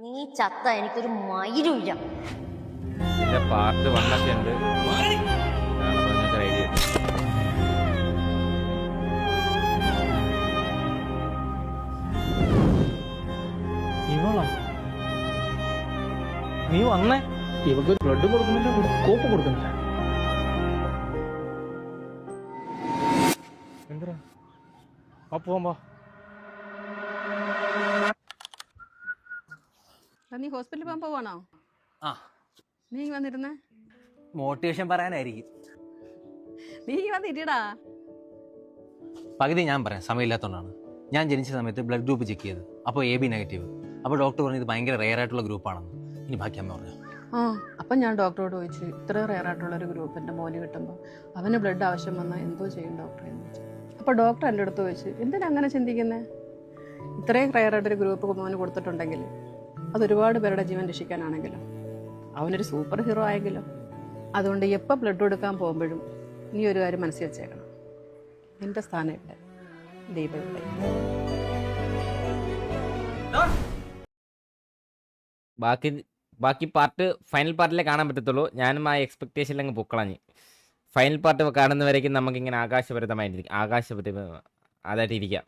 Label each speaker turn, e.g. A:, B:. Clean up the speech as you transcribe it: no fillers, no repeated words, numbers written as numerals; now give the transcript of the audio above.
A: നീ ചത്ത എനിക്കൊരു മയിലുമില്ല.
B: ഇതിന്റെ പാർട്ട് 1 ഒക്കെ ഉണ്ട്. നാളെ നിങ്ങൾക്ക് ഐഡിയ കിട്ടും.
C: ഇവളാ നീ വന്നേ? ഇവക്ക് ബ്ലഡ് കൊടുക്കുന്നില്ല, കോപ്പ് കൊടുക്കുന്നില്ല. എന്താ പോവാ?
D: നീ ഹോസ്പിറ്റലിൽ പോകാൻ പോവാണോ?
E: ആ,
D: നീ വന്നിരുന്നേ.
E: മോട്ടിവേഷൻ പറയാനായിരിക്കും.
D: നീ വന്നിരിടാ.
E: പകുതി ഞാൻ പറയാം, സമയമില്ലാത്തതുകൊണ്ടാണ്. ഞാൻ ജനിച്ച സമയത്ത് ബ്ലഡ് ഗ്രൂപ്പ് ചെക്ക് ചെയ്ത്, അപ്പോൾ AB നെഗറ്റീവ്. അപ്പോൾ ഡോക്ടർ പറഞ്ഞു ഇത് ഭയങ്കര റെയർ ആയിട്ടുള്ള ഗ്രൂപ്പാണെന്ന്. ഇനി ബാക്കി അമ്മ പറഞ്ഞു.
D: ആ, അപ്പം ഞാൻ ഡോക്ടറോട് ചോദിച്ചു, ഇത്ര റെയർ ആയിട്ടുള്ള ഒരു ഗ്രൂപ്പ് എൻ്റെ മോന് കിട്ടുമ്പോൾ അവന് ബ്ലഡ് ആവശ്യം വന്നാൽ എന്തോ ചെയ്യും ഡോക്ടറെ എന്ന് ചോദിച്ചു. അപ്പോൾ ഡോക്ടർ എൻ്റെ അടുത്ത് ചോദിച്ചു, എന്തിനാ അങ്ങനെ ചിന്തിക്കുന്നത്? ഇത്രയും റെയർ ആയിട്ടൊരു ഗ്രൂപ്പ് മോന് കൊടുത്തിട്ടുണ്ടെങ്കിൽ അതൊരുപാട് പേരുടെ ജീവൻ രക്ഷിക്കാനാണെങ്കിലും അവനൊരു സൂപ്പർ ഹീറോ ആയെങ്കിലും. അതുകൊണ്ട് എപ്പോൾ ബ്ലഡ് കൊടുക്കാൻ പോകുമ്പോഴും നീ ഒരു കാര്യം മനസ്സിൽ വെച്ചേക്കണം, നിൻ്റെ സ്ഥാനം ഇവിടെ, ദൈവം ഇവിടെ.
B: ബാക്കി പാർട്ട് ഫൈനൽ പാർട്ടിലേ കാണാൻ പറ്റത്തുള്ളൂ. ഞാനും ആ എക്സ്പെക്ടേഷനിൽ അങ്ങ് പൊക്കളഞ്ഞ്. ഫൈനൽ പാർട്ട് കാണുന്നവരേക്കും നമുക്കിങ്ങനെ ആകാശപരിതമായിട്ടിരിക്കും, അതായിട്ടിരിക്കാം.